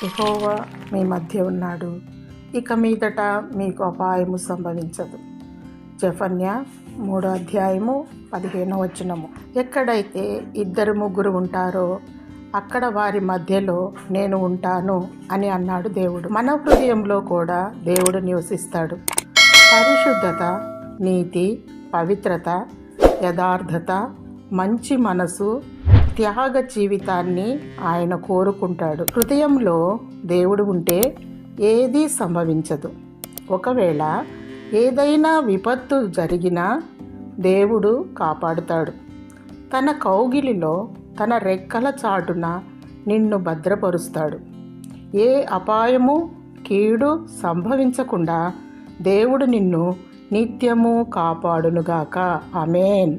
యెహోవా మీ మధ్య ఉన్నాడు, ఇక మీదట మీకు అపాయము సంభవించదు. జెఫన్యా 3:15. ఎక్కడైతే 2-3 ఉంటారో అక్కడ వారి మధ్యలో నేను ఉంటాను అని అన్నాడు దేవుడు. మన హృదయంలో కూడా దేవుడు నివసిస్తాడు. పరిశుద్ధత, నీతి, పవిత్రత, యథార్థత, మంచి మనసు, త్యాగ జీవితాన్ని ఆయన కోరుకుంటాడు. హృదయంలో దేవుడు ఉంటే ఏదీ సంభవించదు. ఒకవేళ ఏదైనా విపత్తు జరిగినా దేవుడు కాపాడుతాడు. తన కౌగిలిలో, తన రెక్కల చాటున నిన్ను భద్రపరుస్తాడు. ఏ అపాయము, కీడు సంభవించకుండా దేవుడు నిన్ను నిత్యము కాపాడునుగాక. ఆమేన్.